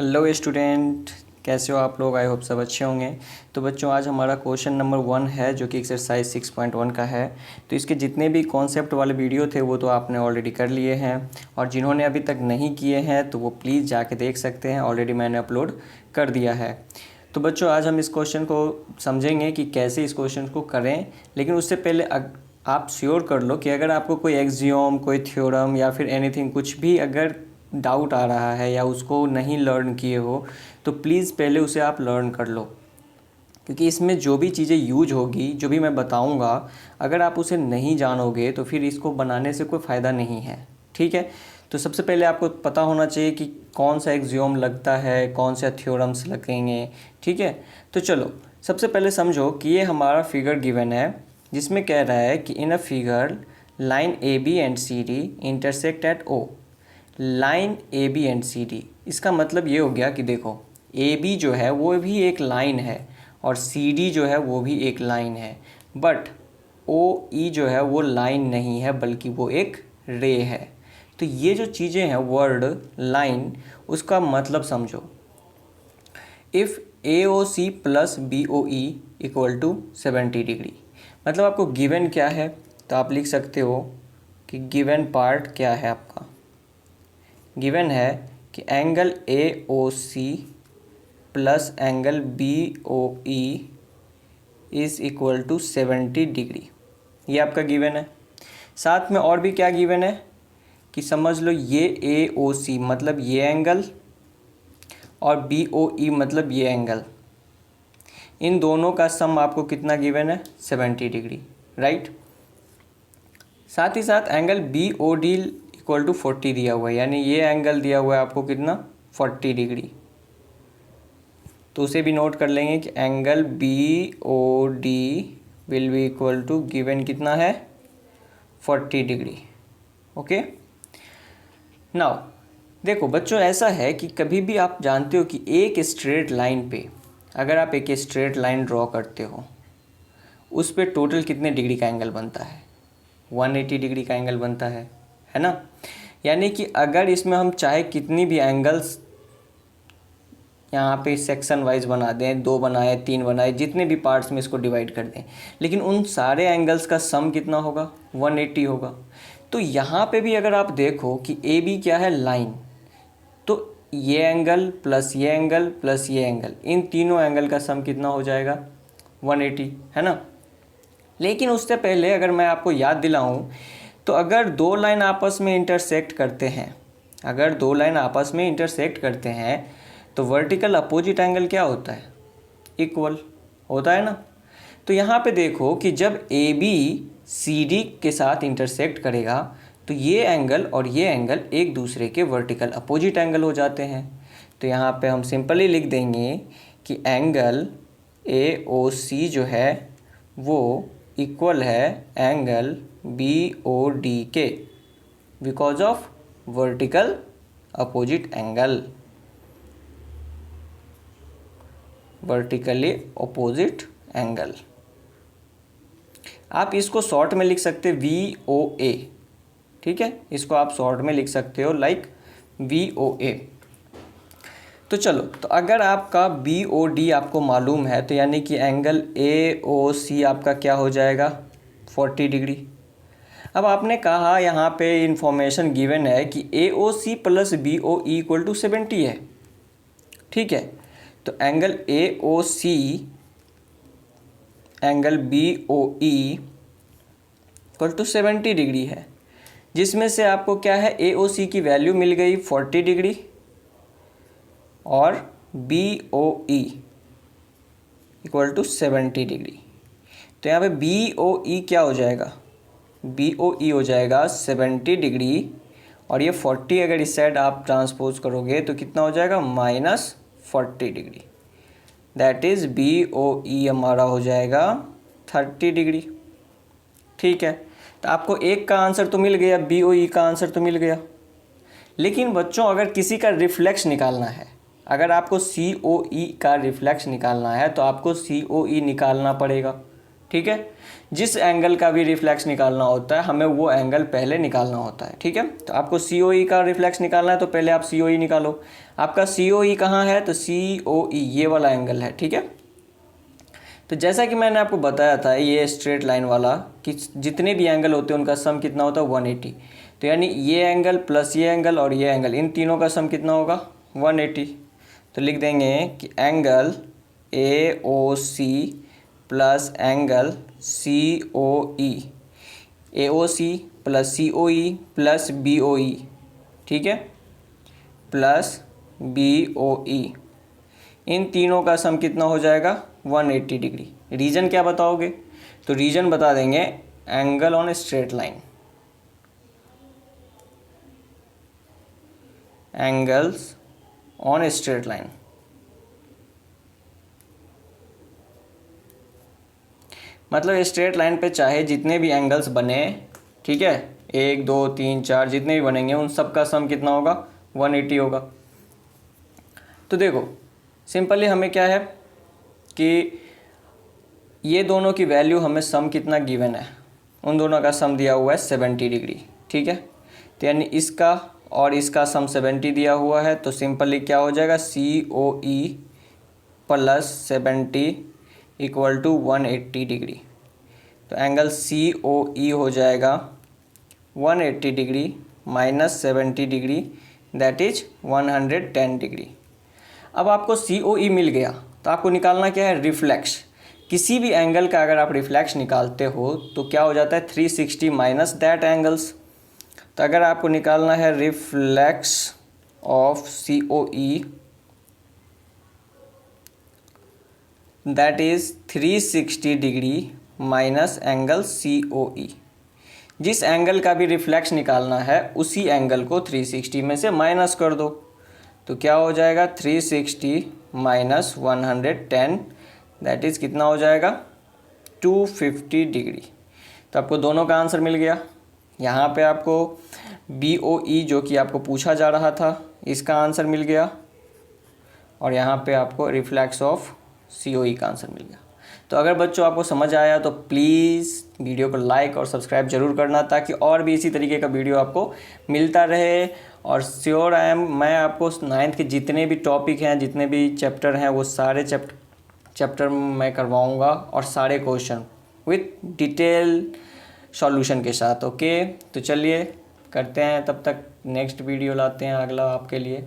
Hello student, कैसे हो आप लोग। आई होप सब अच्छे होंगे। तो बच्चों, आज हमारा क्वेश्चन नंबर 1 है जो कि एक्सरसाइज 6.1 का है। तो इसके जितने भी कॉन्सेप्ट वाले वीडियो थे वो तो आपने ऑलरेडी कर लिए हैं, और जिन्होंने अभी तक नहीं किए हैं तो वो प्लीज़ जाके देख सकते हैं, ऑलरेडी मैंने अपलोड कर दिया है। तो बच्चों, आज हम इस क्वेश्चन को समझेंगे कि कैसे इस क्वेश्चन को करें। लेकिन उससे पहले आप श्योर कर लो कि अगर आपको कोई एक्सियोम, कोई थ्योरम या फिर एनीथिंग कुछ भी अगर डाउट आ रहा है या उसको नहीं लर्न किए हो तो प्लीज़ पहले उसे आप लर्न कर लो, क्योंकि इसमें जो भी चीज़ें यूज होगी, जो भी मैं बताऊंगा, अगर आप उसे नहीं जानोगे तो फिर इसको बनाने से कोई फ़ायदा नहीं है। ठीक है। तो सबसे पहले आपको पता होना चाहिए कि कौन सा एक्सियोम लगता है, कौन सा थ्योरम्स लगेंगे। ठीक है। तो चलो, सबसे पहले समझो कि ये हमारा फिगर गिवन है जिसमें कह रहा है कि in a figure line A B and C D intersect at O. Line A B and C D, इसका मतलब ये हो गया कि देखो, ए बी जो है वो भी एक लाइन है और सी डी जो है वो भी एक लाइन है, बट ओ ई जो है वो लाइन नहीं है बल्कि वो एक रे है। तो ये जो चीज़ें हैं, वर्ड लाइन, उसका मतलब समझो। If A O C plus B O E equal to 70 degree, मतलब आपको गिवन क्या है, तो आप लिख सकते हो कि गिवन पार्ट क्या है आपका। गिवन है कि angle A O C plus angle B O E is equal to 70 degree, ये आपका गिवन है। साथ में और भी क्या गिवन है कि समझ लो, ये ए ओ सी मतलब ये एंगल और बी ओ ई मतलब ये एंगल, इन दोनों का सम आपको कितना गिवन है, 70 डिग्री, राइट। साथ ही साथ angle B O D equal to 40 दिया हुआ है, यानी ये एंगल दिया हुआ है आपको कितना, 40 डिग्री। तो उसे भी नोट कर लेंगे कि angle B O D will be equal to given कितना है, 40 डिग्री। ओके। नाउ देखो बच्चों, ऐसा है कि कभी भी आप जानते हो कि एक स्ट्रेट लाइन पे अगर आप एक स्ट्रेट लाइन ड्रॉ करते हो, उस पे टोटल कितने डिग्री का एंगल बनता है, 180 डिग्री का एंगल बनता है ना। यानी कि अगर इसमें हम चाहे कितनी भी एंगल्स यहाँ पे सेक्शन वाइज बना दें, 2 बनाए, 3 बनाए, जितने भी पार्ट्स में इसको डिवाइड कर दें, लेकिन उन सारे एंगल्स का सम कितना होगा, 180 होगा। तो यहाँ पे भी अगर आप देखो कि ए बी क्या है, लाइन, तो ये एंगल प्लस ये एंगल प्लस ये एंगल, इन तीनों एंगल का सम कितना हो जाएगा, 180, है ना। लेकिन उससे पहले अगर मैं आपको याद दिलाऊं, तो अगर दो लाइन आपस में इंटरसेक्ट करते हैं, अगर दो लाइन आपस में इंटरसेक्ट करते हैं तो वर्टिकल अपोजिट एंगल क्या होता है, इक्वल होता है ना। तो यहाँ पे देखो कि जब ए बी सी डी के साथ इंटरसेक्ट करेगा तो ये एंगल और ये एंगल एक दूसरे के वर्टिकल अपोजिट एंगल हो जाते हैं। तो यहाँ पे हम सिंपली लिख देंगे कि एंगल ए ओ सी जो है वो इक्वल है एंगल बी ओ डी के, because of vertical opposite angle, vertically opposite angle. आप इसको शॉर्ट में लिख सकते वी ओ ए, ठीक है, इसको आप शॉर्ट में लिख सकते हो लाइक वी ओ ए। तो चलो, तो अगर आपका बी ओ डी आपको मालूम है तो यानी कि एंगल ए ओ सी आपका क्या हो जाएगा, 40 डिग्री। अब आपने कहा यहाँ पे इंफॉर्मेशन गिवन है कि A O C plus B O E equal to 70 है, ठीक है। तो angle A O C angle B O E equal to 70 degree है, जिसमें से आपको क्या है, ए ओ सी की वैल्यू मिल गई 40 डिग्री और B O E equal to 70 degree. तो यहाँ पे बी ओ ई क्या हो जाएगा, बी ओ ई हो जाएगा 70 डिग्री, और ये 40 अगर इस साइड आप ट्रांसपोज करोगे तो कितना हो जाएगा, -40 degree. That is B O E हमारा हो जाएगा 30 डिग्री, ठीक है। तो आपको एक का आंसर तो मिल गया, बी ओ ई का आंसर तो मिल गया। लेकिन बच्चों, अगर किसी का रिफ्लेक्स निकालना है, अगर आपको सी ओ ई का रिफ्लेक्स निकालना है तो आपको सी ओ ई निकालना पड़ेगा, ठीक है। जिस एंगल का भी रिफ्लेक्स निकालना होता है हमें वो एंगल पहले निकालना होता है, ठीक है। तो आपको COE का रिफ्लेक्स निकालना है तो पहले आप COE निकालो। आपका COE कहाँ है, तो COE ये वाला एंगल है, ठीक है। तो जैसा कि मैंने आपको बताया था ये स्ट्रेट लाइन वाला कि जितने भी एंगल होते हैं उनका सम कितना होता है 180। तो यानी ये एंगल प्लस ये एंगल और ये एंगल, इन तीनों का सम कितना होगा 180। तो लिख देंगे कि angle AOC plus angle COE, AOC plus COE plus BOE, ठीक है, प्लस BOE, इन तीनों का सम कितना हो जाएगा 180 डिग्री। रीजन क्या बताओगे, तो रीजन बता देंगे angle on straight line, angles on straight line. मतलब स्ट्रेट लाइन पे चाहे जितने भी एंगल्स बने, ठीक है, 1 2 3 4 जितने भी बनेंगे उन सब का सम कितना होगा 180 होगा। तो देखो सिंपली हमें क्या है कि ये दोनों की वैल्यू हमें सम कितना गिवन है, उन दोनों का सम दिया हुआ है 70 डिग्री, ठीक है। तो यानी इसका और इसका सम 70 दिया हुआ है, तो सिंपली क्या हो जाएगा COE plus 70 equal to 180 degree. तो एंगल COE हो जाएगा 180 degree minus 70 degree, that is 110 degree. अब आपको COE मिल गया तो आपको निकालना क्या है, रिफ्लेक्स। किसी भी एंगल का अगर आप रिफ्लेक्स निकालते हो तो क्या हो जाता है 360 माइनस दैट एंगल्स। तो अगर आपको निकालना है reflex of COE, that is 360 degree minus angle COE। जिस एंगल का भी रिफ्लेक्स निकालना है उसी एंगल को 360 में से माइनस कर दो, तो क्या हो जाएगा 360 माइनस 110, दैट इज़ कितना हो जाएगा 250 डिग्री। तो आपको दोनों का आंसर मिल गया। यहाँ पे आपको BOE जो कि आपको पूछा जा रहा था इसका आंसर मिल गया, और यहाँ पे आपको रिफ्लेक्स ऑफ COE का आंसर मिल गया। तो अगर बच्चों आपको समझ आया तो प्लीज़ वीडियो को लाइक और सब्सक्राइब जरूर करना, ताकि और भी इसी तरीके का वीडियो आपको मिलता रहे। और श्योर मैं आपको 9th के जितने भी टॉपिक हैं, जितने भी चैप्टर हैं, वो सारे चैप्टर मैं करवाऊंगा, और सारे क्वेश्चन विथ डिटेल सॉल्यूशन के साथ। ओके, तो चलिए करते हैं, तब तक नेक्स्ट वीडियो लाते हैं अगला आपके लिए।